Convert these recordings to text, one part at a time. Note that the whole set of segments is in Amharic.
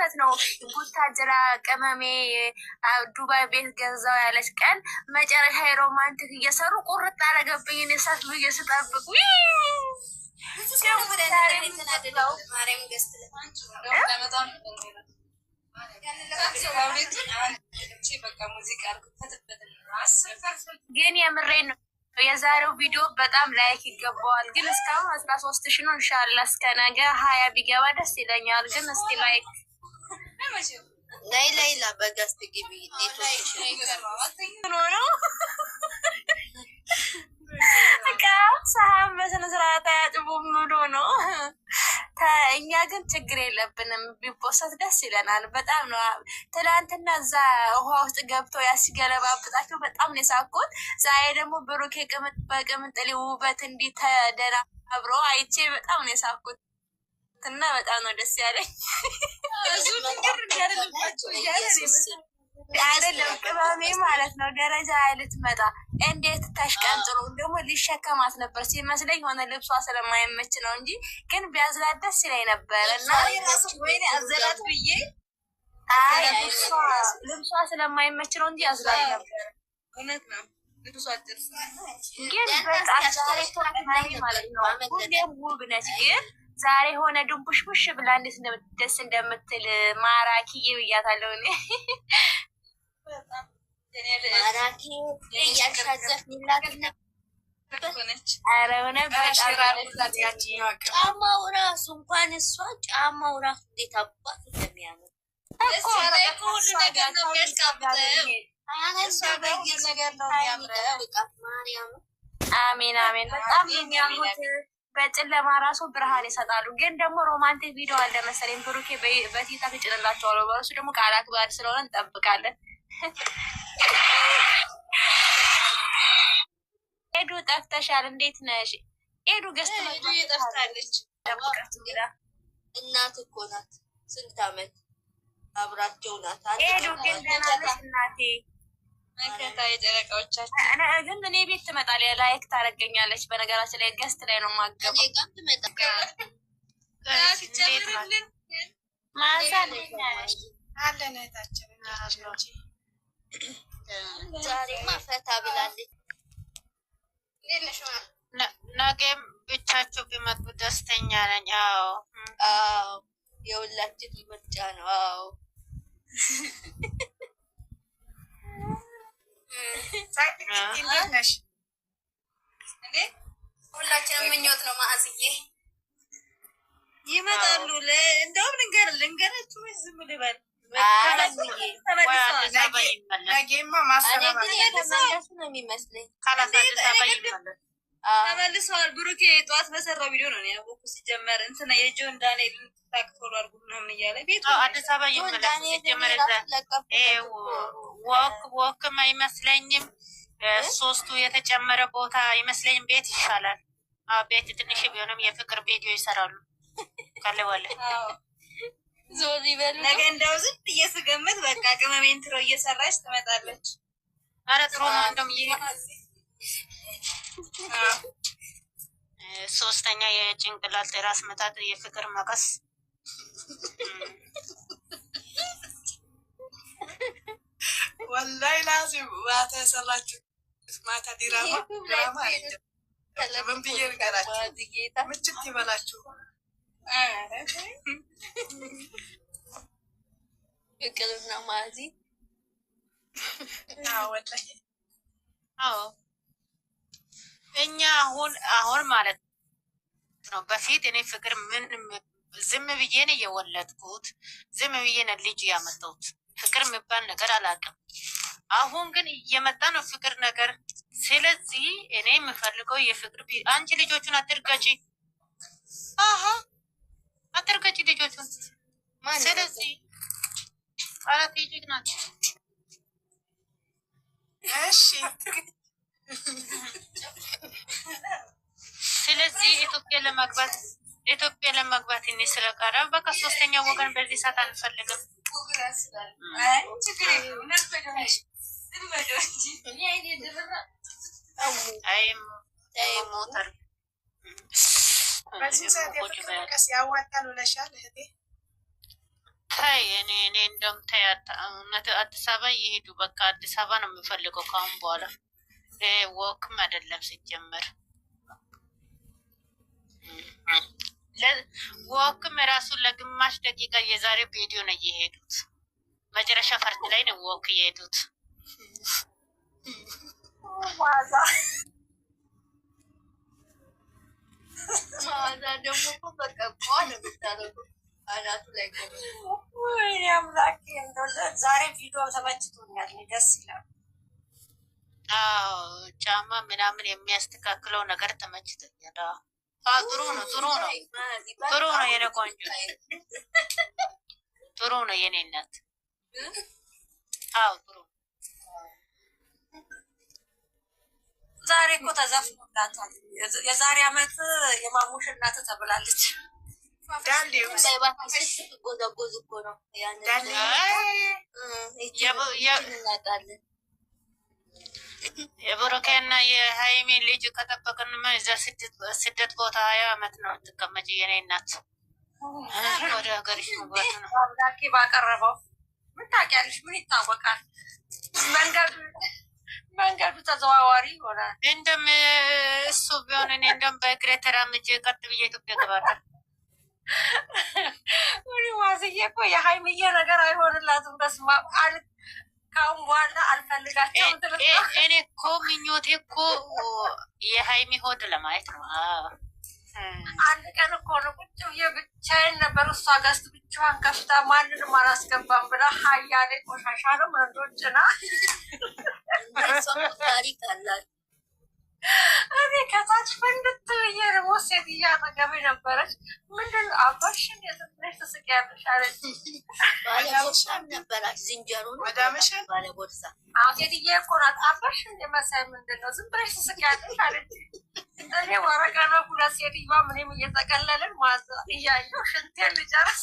ማለት ነው ቡታጅራ ቅመሜ ዱባይ ቤት ገዛው ያለች ቀን መጨረሻ የሮማንቲክ እየሰሩ ቁርጥ አደረገብኝ። እኔ ሳት ብዬ ስጠብቅ ግን የምሬን ነው። የዛሬው ቪዲዮ በጣም ላይክ ይገባዋል። ግን እስካሁን 13,000 ነው። ኢንሻአላህ እስከ ነገ 20 ቢገባ ደስ ይለኛል። ግን እስቲ ላይክ ላይላ በጋስት ግቢ ሰሃም በስነ ስርዓት አያጥቡም ብሎ ነው። እኛ ግን ችግር የለብንም። ቢፖስት ደስ ይለናል። በጣም ነው። ትናንትና እዛ ውሃ ውስጥ ገብተው ያስገለባብጣቸው በጣም ነው የሳኩት። ዛሬ ደግሞ ብሩኬ በቅምጥሌ ውበት እንዲህ ተደናብሮ አይቼ በጣም ነው የሳኩት እና በጣም ነው ደስ ያለኝ። አይደለም ቅመሜ ማለት ነው ደረጃ ልትመጣ እንዴት ተሽቀንጥሮ ደግሞ ሊሸከማት ነበር ሲመስለኝ። ሆነ ልብሷ ስለማይመች ነው እንጂ ግን ቢያዝላት ደስ ይለኝ ነበር። እና አዘላት ብዬ ልብሷ ስለማይመች ነው እንጂ ያዝላት ነበር። እውነት ነው። ልብሷ አጥርስ ግን በጣም ዛሬ ተናግናኝ ማለት ነው። ሁሌም ውብ ነች። ግን ዛሬ ሆነ ድንቡሽቡሽ ብላ እንዴት ደስ እንደምትል ማራኪዬ ብያታለሁ እኔ ማራኪ እያሻዘፍንላት ጫማው ራሱ እንኳን እሷ ጫማው ራሱ እንዴት አባት እንደሚያምር ሁሉ ነገር ነው የሚያስቀምጠው። አሜን አሜን። በጣም የሚያምሩት በጨለማ ራሱ ብርሃን ይሰጣሉ። ግን ደግሞ ሮማንቲክ ቪዲዮ አለ መሰለኝ ብሩኬ በቲክቶክ ይጭንላቸዋል። በእሱ ደግሞ ቃላት ባል ስለሆነ እንጠብቃለን። ኤዱ ጠፍተሻል፣ እንዴት ነሽ? ኤዱ ገዝት ጠፍታለች። እናት እኮ ናት፣ ስንት አመት አብራቸው ናት። ኤዱ ግን ደህና ነሽ እናቴ? መከታ የጨረቃዎቻችን ግን እኔ ቤት ትመጣለች፣ ላይክ ታደርገኛለች። በነገራችን ላይ ገስት ላይ ነው የማገባው። አለን እህታችን ዛሬማ ፈታ ብላለች። ነገም ብቻቸው ቢመጡ ደስተኛ ነኝ። አዎ የሁላችን ምርጫ ነው። አዎ እንዴት ነሽ? ሁላችንም ምኞት ነው። ማዕዝዬ ይመጣሉ። እንደውም ልንገራችሁ ወይ ዝም ልበል? ነገማ ተመለሱ ነው የሚመስለኝ። ተመልሰዋል። ብሩኬ ጠዋት በሰራው ቪዲዮ ነው ያወኩ። ሲጀመር እንትና የጆን ዳንኤል ታክቶል አድርጉ ምናምን እያለ ቤቱ አዲስ አበባ ይመለስ። ሲጀመር ወክም አይመስለኝም። ሶስቱ የተጨመረ ቦታ አይመስለኝም። ቤት ይሻላል። ቤት ትንሽ ቢሆንም የፍቅር ቪዲዮ ይሰራሉ። ካለዋለ ዞር ይበሉ። ነገ እንደው ዝም እየስገምት በቃ ቅመሜ ኢንትሮ እየሰራች ትመጣለች። አረ ጥሩ ነው። እንደውም ሶስተኛ የጭንቅላት ራስ መታት የፍቅር መቀስ ወላሂ ላዚም ማታ የሰራችሁ ማታ ዲራማ ምን ብዬ ንገራችሁ? ምችት ይበላችሁ። ፍቅርና ማዚ አዎ እኛ አሁን ማለት ነው። በፊት እኔ ፍቅር ምን ዝም ብዬ ነው የወለድኩት፣ ዝም ብዬ ነው ልጅ ያመጣሁት። ፍቅር የሚባል ነገር አላውቅም። አሁን ግን እየመጣ ነው ፍቅር ነገር። ስለዚህ እኔ የምፈልገው የፍቅር አንቺ ልጆቹን አትርገጪ፣ አትርገጪ ልጆቹን። ስለዚህ አራት ልጅ ናቸው። እሺ ስለዚህ ኢትዮጵያ ለመግባት እኔ ስለቀረ በቃ ሶስተኛ ወገን በዚህ ሰዓት አንፈልግም። ሞተር በዚህ ሰዓት የፍቅር ቀስ ያዋጣል ብለሻል እህቴ? ታይ እኔ እንደውም ታይ አዲስ አበባ እየሄዱ በቃ አዲስ አበባ ነው የምፈልገው ካሁን በኋላ ወክም አይደለም ሲጀመር ወክም ራሱን ለግማሽ ደቂቃ የዛሬ ቪዲዮ ነው እየሄዱት መጨረሻ ፈርት ላይ ነው ወክ እየሄዱት ዋዛ ደግሞ በቃ ቋን የምታደርጉት አናቱ ላይ ወይኔ አምላኬ እንደው ዛሬ ቪዲዮ ተመችቶኛል ደስ ይላል ጫማ ምናምን የሚያስተካክለው ነገር ተመችቶኛል ጥሩ ነው ጥሩ ነው የኔ ቆንጆ ጥሩ ነው የኔ እናት ጥሩ ዛሬ እኮ ተዘፍኖላታል የዛሬ አመት የማሙሽ እናት ተብላለች ጎዘጎዝ እኮ ነው የብሩኬና የሀይሜን ልጅ ከጠበቅንማ እዛ ስደት ቦታ 20 አመት ነው ትቀመጭ የኔ እናት ወደ ሀገርሽ መግባት ነው አምላኬ ባቀረበው ምን ታውቂያለሽ ምን ይታወቃል መንገዱ ተዘዋዋሪ ይሆናል እንደም እሱ ቢሆን እኔ እንደም በእግሬ ተራምጄ ቀጥ ብዬ ኢትዮጵያ ገባለሁ ዋዝዬ እኮ የሀይምዬ ነገር አይሆንላትም በስመ አብ ካሁን በኋላ አልፈልጋቸውም እኔ እኮ ምኞቴ እኮ የሀይሚ ሆድ ለማየት ነው አንድ ቀን እኮ ነው ቁጭ ብዬ ብቻዬን ነበር እሷ ገዝት ብቻዋን ከፍታ ማንንም አላስገባም ብላ ሀያሌ ቆሻሻ ነው መንዶጭና ታሪክ አላት እኔ ከታች ፍንድት ብዬ ደግሞ ሴትዬ አጠገቤ ነበረች ምንድን አባሽን የትንሽ ትስቂያለሽ አለች ባለቦርሳም ነበራች ዝንጀሮ ባለቦርሳ ሴትዬ እኮ ናት አባሽን የመሳይ ምንድን ነው ዝም ብለሽ ትስቂያለሽ አለች እኔ ወረቀ ነው ሁለት ሴትዮዋ ምንም እየተቀለልን ማዛ እያየሁ ሽንቴን ልጨርስ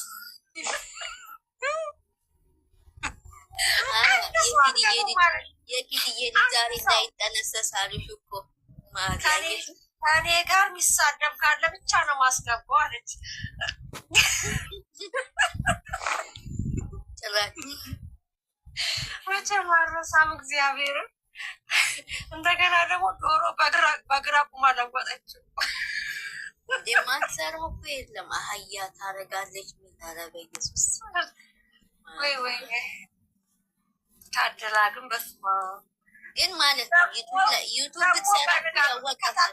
የኪድዬ ልጅ ዛሬ እንዳይጠነሰሳልሽ እኮ ከኔ ጋር የሚሳደብ ካለ ብቻ ነው ማስገባው አለች መቼም አልረሳም እግዚአብሔርን እንደገና ደግሞ ዶሮ በግራ ቁማ ለወጠችው የማትሰራው እኮ የለም አህያ ታረጋለች ሚታለ በኢየሱስ ወይ ታድላ ግን በስመ አብ ግን ማለት ነው ዩቱብ ብትሰራ ያወቃታል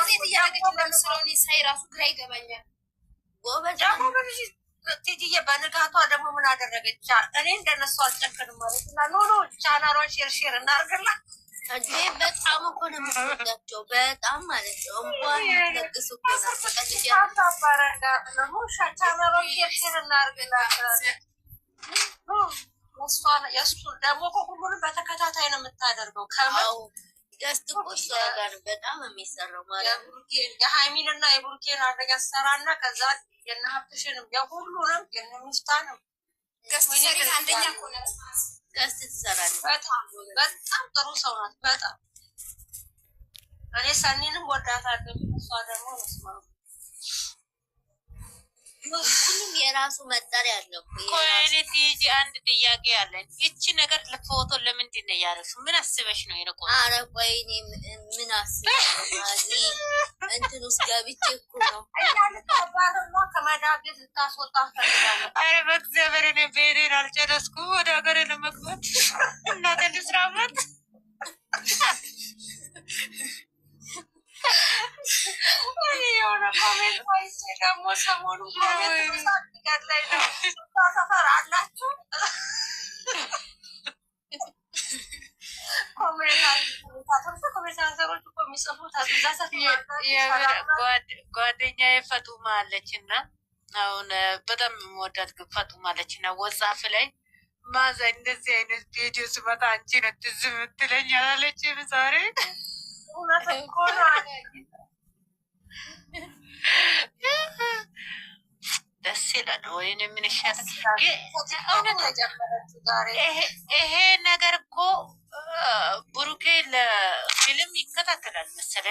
ሴት እያደረገች ለምስለሆን ሳይ ራሱ ግራ ይገባኛል ጎበዝ ቴዲዬ በንጋቷ ደግሞ ምን አደረገች እኔ እንደነሱ አልጨክንም ማለት እና ኖ ቻናሏን ሼር እናርግላት እንዴ በጣም እኮ ነው የምትወዳቸው በጣም ማለት ነው እንኳን ለቅስ እኮ ቻናሏን ሼር እናርግላት የእሱ ደግሞ ሁሉንም በተከታታይ ነው የምታደርገው ከምን ገስት እኮ እሷ ጋር በጣም የሚሰራው ማለት ነው የሀይሚን እና የብሩኬን አድርጋ ሰራና ከዛ የነ ሀብትሽንም የሁሉንም የነ ሚፍታንም አንደኛ ሆነ ገስት ትሰራለች በጣም ጥሩ ሰው ናት በጣም እኔ ሰኒንም ወዳታለሁ እሷ ደግሞ መስማ ሁሉም የራሱ መጠሪያ አለው ኮይኔት ይጂ አንድ ጥያቄ አለን እቺ ነገር ለፎቶ ለምንድን ነው ያረሽው ምን አስበሽ ነው የነቆ አረ ቆይኔ ምን አስበሽ ማዚ እንትን ውስጥ ገብቼ እኮ ነው ያልታባረና ከመዳብ ቤት ልታስወጣ ፈልጋለሁ አረ በእግዚአብሔር እኔ ቤቴን አልጨረስኩም ወደ ሀገሬ ለመግባት እናቴ ልስራበት የሆነ ኮሜንት አይቼ ደግሞ ሰሞኑ ኮሜንት ሳትቀር ላይ ነው ሰፈር አላችሁ ኮሜንታተሮች እኮ የሚጽፉት ጓደኛ ፈጡማ አለች እና አሁን በጣም የምወዳት ፈጡማ አለች እና ወጻፍ ላይ ማዛ እንደዚህ አይነት ቪዲዮ ስመጣ አንቺ ነው ትዝ የምትለኝ አላለች ዛሬ እውነት እኮ ነው ደስ ይላል ወይኔ ምን ይሻላል ይሄ ነገር እኮ ብሩኬ ለፊልም ይከታተላል መሰለ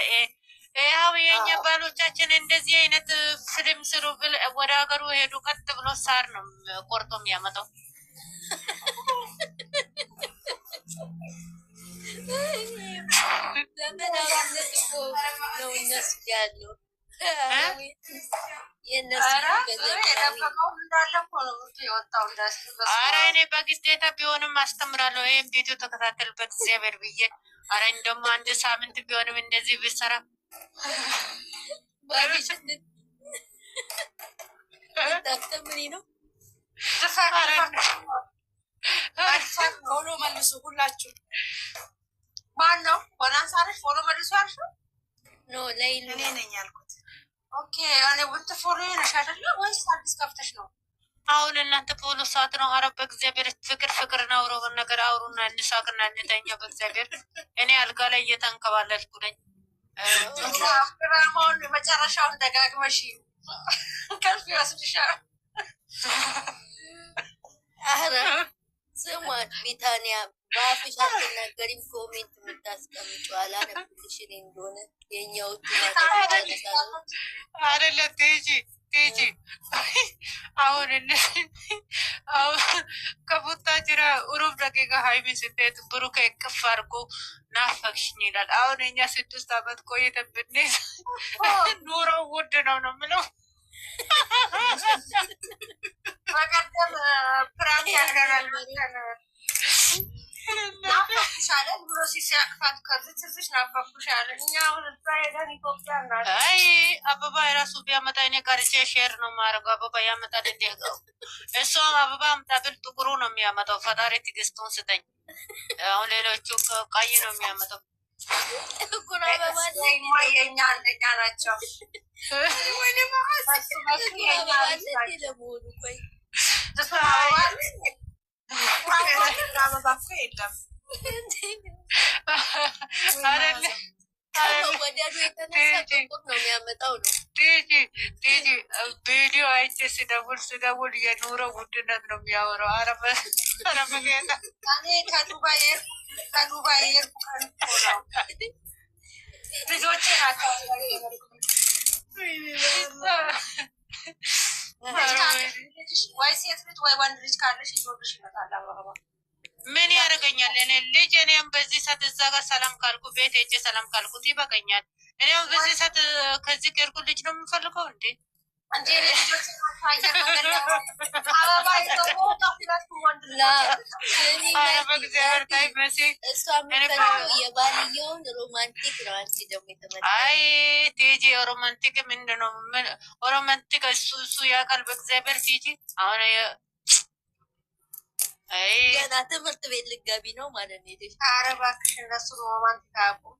ያው የኛ ባሎቻችን እንደዚህ አይነት ፊልም ስሩ ብል ወደ ሀገሩ ሄዱ። ቀጥ ብሎ ሳር ነው ቆርጦ የሚያመጣው። ዘመናዊነት እኮ ነው እነሱ ያለው። አረ እኔ በግዴታ ቢሆንም አስተምራለሁ። ይህም ቪዲዮ ተከታተልበት እግዚአብሔር ብዬ። አረ እንደውም አንድ ሳምንት ቢሆንም እንደዚህ ብሰራ ፎሎ መልሱ ሁላችሁ። ማን ነው ወላንሳረሽ ፎሎ መልሱ ያልሽው? ኖ ለይሉ እኔ ነኝ ያልኩት። ኦኬ እኔ ወንት ፎሎ ነሽ አይደለ ወይስ አዲስ ከፍተሽ ነው? አሁን እናንተ ፖሎ ሰዓት ነው። አረ በእግዚአብሔር ፍቅር ነው አውሮ ነገር አውሩና እንሳቅና እንተኛ። በእግዚአብሔር እኔ አልጋ ላይ እየተንከባለልኩ ነኝ። ድራማውን መጨረሻውን ደጋግመሽ ከልፍ ይወስድሻል። አረ ስሟት ቢታንያ በአፍሽ አትናገሪም። ኮሜንት የምታስቀምጪው አላነብልሽ እኔ እንደሆነ የኛዎቹ አደለ ቴጂ አሁን ከቡታ ጅራ ሩብ ደቂቃ ሀይሚ ስትሄድ ብሩክ ቅፍ አድርጎ ናፈቅሽኝ ይላል። አሁን እኛ 6 አመት ቆይተን ብንይዝ ኑሮ ውድ ነው ነው የምለው። በቀደም ፕራንክ ያደረጋል ናፈኩሻለን ብሎ ሲያቅፋት ከዝችዝሽ ናፈኩሻለን። እኛ አሁን እዛ ሄደን ኢትዮጵያ ናት። አይ አበባ የራሱ ቢያመጣ እኔ ቀርጬ ሼር ነው ማድረገው። አበባ ያመጣል እንዲያገው እሷም አበባ አምጣ ብል ጥቁሩ ነው የሚያመጣው። ፈጣሪ ትዕግስቱን ስጠኝ። አሁን ሌሎቹ ቀይ ነው የሚያመጣው። የኛ አንደኛ ናቸው። አበባ እኮ የለም ቪዲዮ አይቼ ስደውል የኑሮ ውድነት ነው የሚያወራው። አረበጌታ ከዱባይ ነው ልጆቼ ናቸው። ወይ ሴት ልጅ ወይ ወንድ ልጅ ካለሽ ይዞልሽ ይመጣል አበባ። ምን ያደርገኛል? እኔ ልጅ እኔም በዚህ ሰዓት እዛ ጋር ሰላም ካልኩ ቤት ሄጄ ሰላም ካልኩት ይበቀኛል። እኔም በዚህ ሰዓት ከዚህ ከርኩ ልጅ ነው የምፈልገው እንዴ? እንዴ ልጆች አበባ የባልየውን ሮማንቲክ ነው። አንቺ ደግሞ የተመ አይ ቲጂ ሮማንቲክ ምንድን ነው? ሮማንቲክ እሱ ያውቃል። በእግዚአብሔር ቲጂ አሁን ገና ትምህርት ቤት ልትገቢ ነው ማለት ነው። ኧረ እባክሽ እነሱ ሮማንቲክ አያውቁም።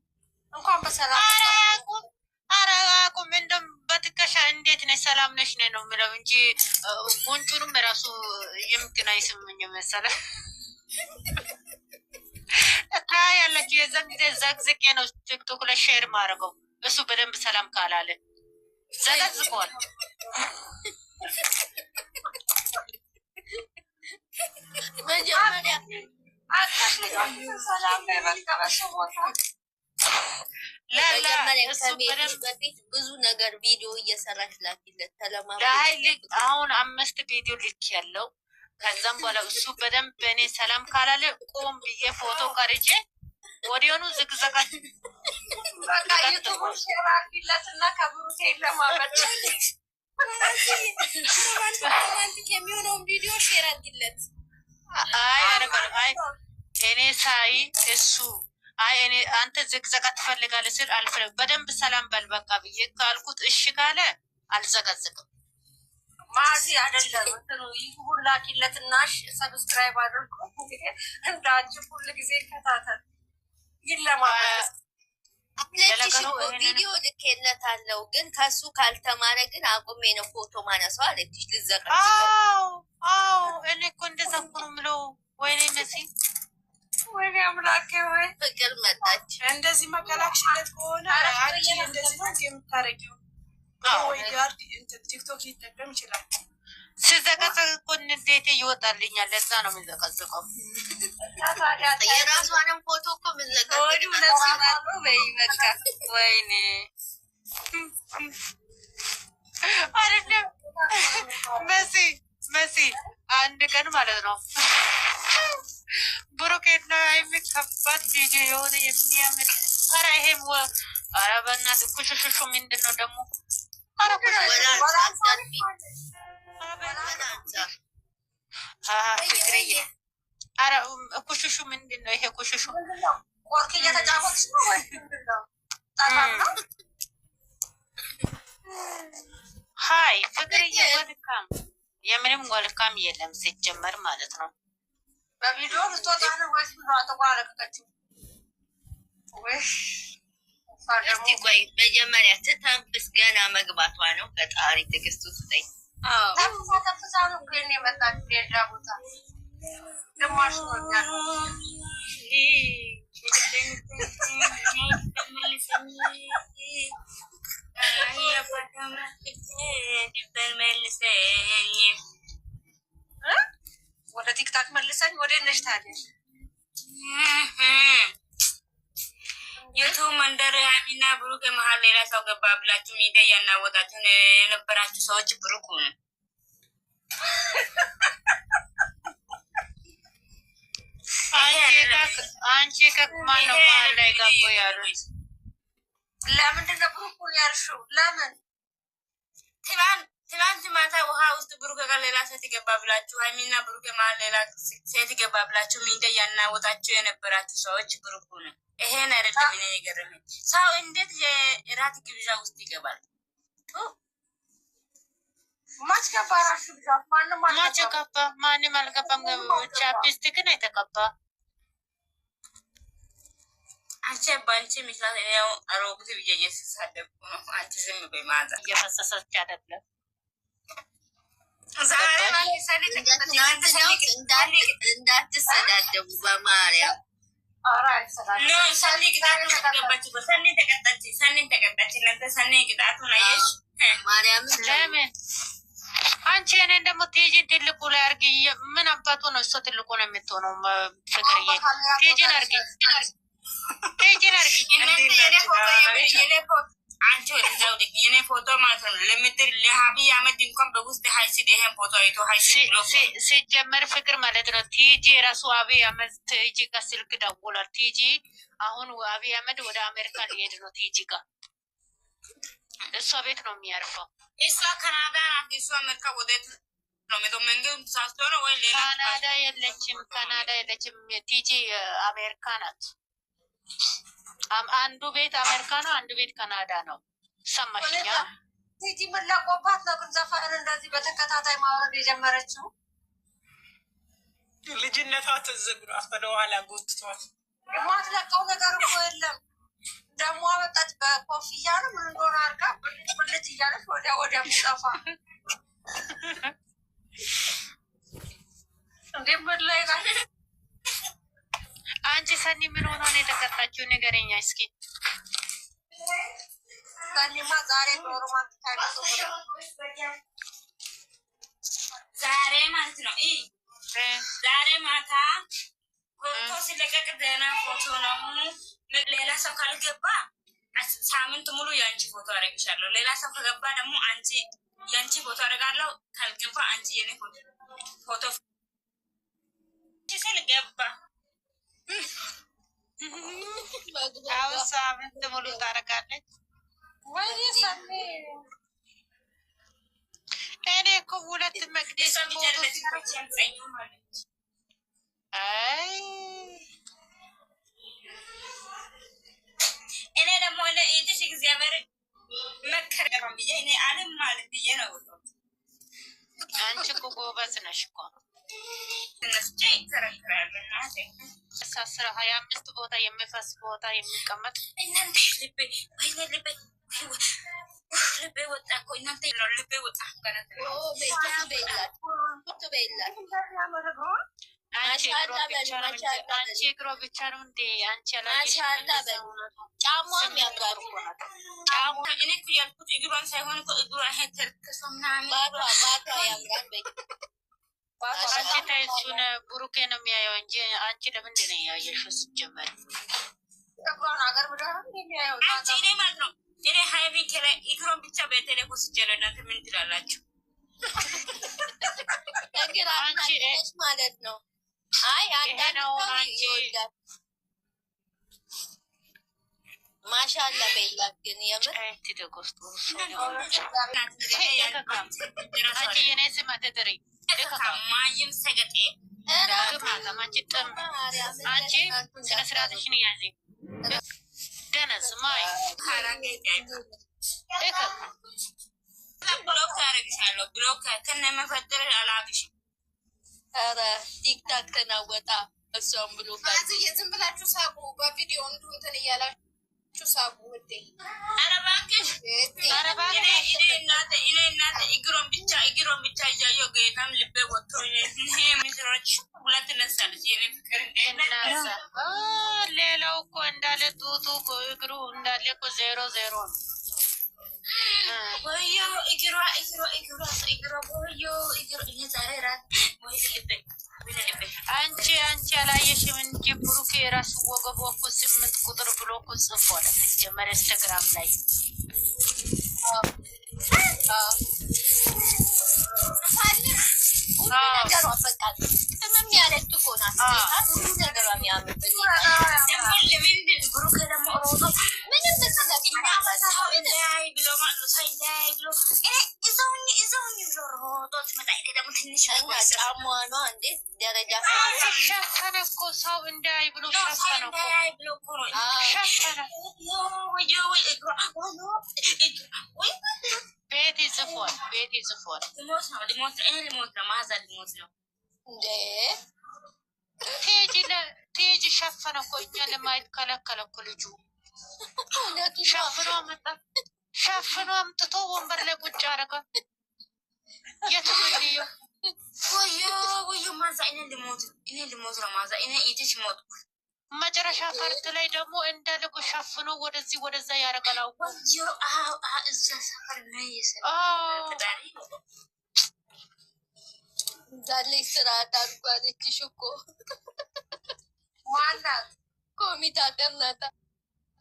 እንኳን በሰላም አቁም። እንደውም በትከሻ እንዴት ነሽ ሰላም ነሽ ነ ነው የምለው እንጂ ጉንጩንም ራሱ የምትን አይስምኝ መሰለ ያለች የዛን ጊዜ ዘግዝቄ ነው ቲክቶክ ላይ ሼር ማድረገው። እሱ በደንብ ሰላም ካላለ ዘገዝቋል። መጀመሪያ ሰላም በመቀበሱ ቦታ በፊት ብዙ ነገር ቪዲዮ እየሰራች ላኪለት ተለማ አሁን 5 ቪዲዮ ልክ ያለው ከዛም በኋላ እሱ በደንብ በእኔ ሰላም ካላለ ቆም ብዬ ፎቶ ቀርጬ ወዲያውኑ ዝግዘጋት በቃ ዩቱብ ሼር አድርጊለትና ከብሩኬ ለማመጥ ሮማንቲክ የሚሆነውን ቪዲዮ ሼር አድርጊለት። አይ እኔ ሳይ እሱ አይ እኔ አንተ ዝግዘጋ ትፈልጋለህ ስል አልፈልግም። በደንብ ሰላም በል በቃ ብዬ ካልኩት እሺ ካለ አልዘጋዝቅም። ማዚ አይደለም እንትኑ ይሁን ላኪለትናሽ ሰብስክራይብ አድርጉ። እንዳንቺ ሁሉ ጊዜ ከታተል ይለማመጥ። ቪዲዮ ልኬለታለሁ ግን ከሱ ካልተማረ ግን አቁሜ ነው ፎቶ ማነሳው አለችሽ። ልዘቀዝቀው እኔ እኮ እንደዛ እኮ ነው የምለው። ወይኔ መሲ ወይኔ አምላኬ ወይ ፍቅር መጣች። እንደዚህ መከላክሽለት ከሆነ አንቺ እንደዚህ ነው የምታረጊው። ወይ ጋር ቲክቶክ ይጠቀም ይችላል። ስዘቀዘቅ እኮ እንዴት ይወጣልኛል? ለዛ ነው የምዘቀዝቀው። የራሷንም ፎቶ እኮ ምዘቀዝቀው በይ በቃ ወይኔ አይደለም መሲ አንድ ቀን ማለት ነው ብሩኬና የሚከባት ቪዲዮ የሆነ የሚያምር ኧረ ይሄም ኧረ በእናትህ ኩሽሽሹ ምንድን ነው ደግሞ? ኧረ ኩሽሹ ምንድን ነው ይሄ ኩሽሹ? ቆርክ እየተጫወትሽ ነው ወይ? ሀይ ፍቅርዬ ወልካም። የምንም ወልካም የለም ሲጀመር ማለት ነው። በቪዲዮ ልትወጣ ነው ወይስ ብሎ አተቋረቀችው? እስቲ ቆይ መጀመሪያ ትተንፍስ፣ ገና መግባቷ ነው። ፈጣሪ ትዕግስቱ ስጠኝ። ተፍሳ ነው ግን የመጣች ሌላ ቦታ ግማሽ ሆኛል። ወደ ቲክታክ መልሰኝ። ወደ ነሽ ታዲያ የቱ መንደር ሀይሚና ብሩክ መሀል ሌላ ሰው ገባ ብላችሁ ሚዲያ ያናወጣችሁን የነበራችሁ ሰዎች ብሩክ ነው። አንቺ ከማን ነው መሀል ላይ ገቡ ያሉት? ለምንድን ነው ብሩክ ያልሽው? ለምን ትናንት ማታ ውሃ ውስጥ ብሩክ ጋር ሌላ ሴት ገባ ብላችሁ ሀይሚና ብሩክ መሀል ሌላ ሴት ገባ ብላችሁ ሚዲያ ያናወጣችሁ የነበራችሁ ሰዎች ብሩክ ነው። ይሄን አይደለም እኔ የገረመኝ። ሰው እንዴት የራት ግብዣ ውስጥ ይገባል? ማች ገባ ራሱ ግብዣ ማች ገባ? ማንም አልገባም። ቻፕስቲክ ነው የተቀባ። አንቺ ባንቺ ምክንያት ያው አሮጉት ብዬ እየተሳደብኩ ነው። አንቺ ዝም በይ። ማዛ እየፈሰሰች አይደለም ዛሬ እንዳትሰዳደቡ በማርያም ሰኒ ቅጣቱ ተቀባች። ሰኒ ተቀጣች። እናንተ ሰኒ ቅጣቱን አየሽ? ማርያምን ለምን አንቺ እኔን ደግሞ ቴጂን ትልቁ ላይ አርጊ። ምን አባቱ ነው እሷ ትልቁ ነው የምትሆነው? ፍቅርዬ ቴጂን አርጊ፣ ቴጂን አርጊ። አንቺ ወደዛው ልክ የኔ ፎቶ ማለት ነው ለምድር ለሀቢ አመድ እንኳን በውስጥ ሀይሲ ይሄን ፎቶ አይቶ ሀይሲ ሲጀመር ፍቅር ማለት ነው። ቲጂ ራሱ አብይ አመድ ቲጂ ጋር ስልክ ደውሏል። ቲጂ አሁን አብይ አመድ ወደ አሜሪካ ሊሄድ ነው። ቲጂ ጋር እሷ ቤት ነው የሚያርፈው። እሷ ካናዳ ናት። እሷ አሜሪካ ወዴት ነው የሚሄደው? መንገድ ተሳስቶ ነው ወይ ሌላ? ካናዳ የለችም፣ ካናዳ የለችም። ቲጂ አሜሪካ ናት። አንዱ ቤት አሜሪካ ነው፣ አንዱ ቤት ካናዳ ነው። ሰማሽኛ? ቲጂ መላቆባት ነው ግን ዘፈን እንደዚህ በተከታታይ ማውረድ የጀመረችው ልጅነቷ ትዝ ብሏት ወደኋላ ጎትቷል። የማትለቀው ነገር እኮ የለም። ደግሞ አመጣች በኮፍያ ነው ምን እንደሆነ አድርጋ ብልጭ እያለች ወዲያ ወዲያ የሚጠፋ እንዴ ምን ላይ ናት? አንቺ ሰኒ ምን ሆኖ ነው የተቀጣችው? ንገረኛ እስኪ። ሰኒማ ዛሬ ኖርማል ታይቶ ዛሬ ማለት ነው ዛሬ ማታ ፎቶ ሲለቀቅ ደህና ፎቶ ነው። ሌላ ሰው ካልገባ ሳምንት ሙሉ የአንቺ ፎቶ አደርግሻለሁ። ሌላ ሰው ከገባ ደግሞ አንቺ የአንቺ ፎቶ አደርጋለሁ። ካልገባ አንቺ የኔ ፎቶ ስል ገባ። አሁን ሳምንት ሙሉ ታደርጋለች። ወይኔ ሰኒ እኔ እኮ ሁለት መቅደስ አይ እኔ ደግሞ ለኢትሽ እግዚአብሔር መከረም ብዬ እኔ አለም ማለት ብዬ ነው። አንቺ እኮ ጎበዝ ነሽ እኮ እነሱ ይከረከራሉና 25 ቦታ የሚፈስ ቦታ የሚቀመጥ እናንተ ልቤ ወይኔ ልቤ ወጣ እኮ እናንተ ልቤ ወጣ። አንቺ እግሮ ብቻ ነው እንዴ? አንቺ ጫሟም ያምራል እኮ ናት። እኔ እኮ ያልኩት እግሯን ሳይሆን እኮ እግሯ ተርከሶ ምናምን ባቷ ያምራል። አንቺ ታይሱን ብሩኬ ነው የሚያየው እንጂ አንቺ ለምንድን ነው ያየሽው? ሲጀመር እግሯን አገር ብለህ የሚያየው አንቺ እኔ ማለት ነው እኔ ሀይሚ ኢግሮን ብቻ በቴሌኮ ስጀለ እናንተ ምን ትላላችሁ? አንቺ ማለት ነው። አይ አንዳንድ ይወዳል ማሻአላ በይላት ግን የምር ማይም ሰገጤ ብሎክ ያደርግሻለሁ። ብሎክ ከነመፈጠር አላግሽ። ኧረ ቲክታክ ተናወጣ። እሷም ብሎ ዝም ብላችሁ ሳቁ። በቪዲዮ እንዲሁ እንትን እያላችሁ ሳቁ። ውዴ ኧረ እባክሽ እኔ እናቴ እግሮን ብቻ እያየሁ ጌታም ልቤ ወጥቶ ይሄ ምስሮች ሁለት ነሳለች። የኔ ፍቅር ሌላው እኮ እንዳለ ጡቱ እግሩ እንዳለ እኮ 0-0 ነው። ወዮ እግሯ ወዮ እግሯ እኔ ዛሬ ራት ወይ ልቤ አንቺ አላየሽም እንጂ ብሩኬ የራሱ ወገቡ እኮ 8 ቁጥር ብሎ እኮ ጽፏል። ተጀመረ ኢንስታግራም ላይ ሸፈነ እኮ ሰው እንዳይ ብሎ ሸፈነ እኮ ቤት ይጽፏል። ሊሞት ነው ማዛ ሊሞት ነው እንዴ ቴጂ ሸፈነ እኮ እኛን ለማየት ከለከለ እኮ ልጁ ሸፍኖ አምጥቶ ወንበር ላይ ቁጭ አደረገ። የትምንየው ወዮ ማዛ እኔ ሊሞት ነው ማዛ እኔ ኢትሽ ሞት መጨረሻ ፓርት ላይ ደግሞ እንዳልኩ ሸፍኖ ወደዚህ ወደዛ ያደርጋል። ወዮ እዛ ሰፈር ነው ፈጣሪ ዛሬ ስራ አዳርጓለችሽ እኮ ማናት? ኮሚታተር ናታ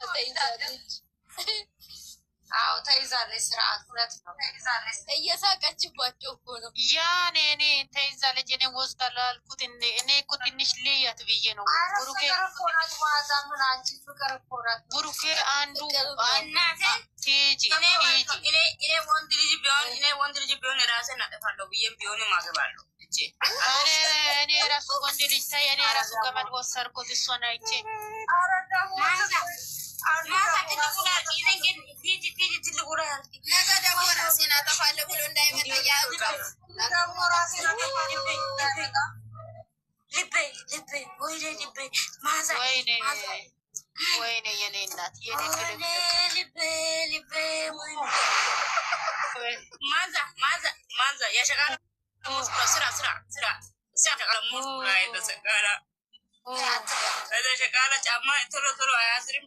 ተይዛለች። አዎ ተይዛለች። ስርዓት ሁለት ነው ተይዛለች። እየሳቀችባቸው እኮ ነው። ያኔ እኔ ተይዛለች። እኔ ወስዳለሁ አልኩት። እኔ እኮ ትንሽ ልያት ብዬ ነው። ብሩኬ ብሩኬ አንዱ ቴጂ እኔ ወንድ ልጅ ቢሆን ራሴን አጠፋለሁ ብዬም ቢሆን ማገባለሁ። እኔ ራሱ ወንድ ልጅ ታይ እኔ ራሱ ገመድ ወሰርኩት እሷን አይቼ ነገ ደግሞ ራሴን አጠፋለሁ ብሎ እንዳይመጣ ወይኔ የኔ እናት የኔ ማዛ የሸቃላ ሸቃላ ጫማ ቶሎ ቶሎ አያስርም።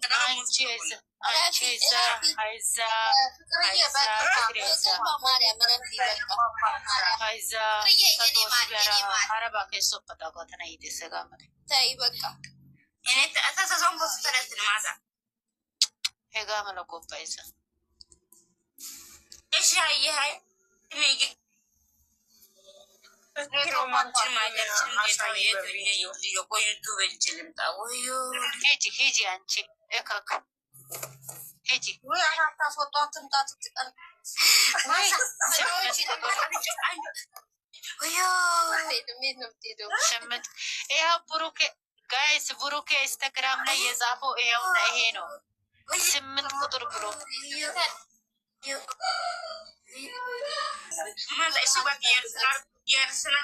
ጋይስ ብሩኬ ኢንስታግራም ላይ የጻፈው ይሄውና ይሄ ነው 8 ቁጥር ብሎ ማዛ እሱ የእርስና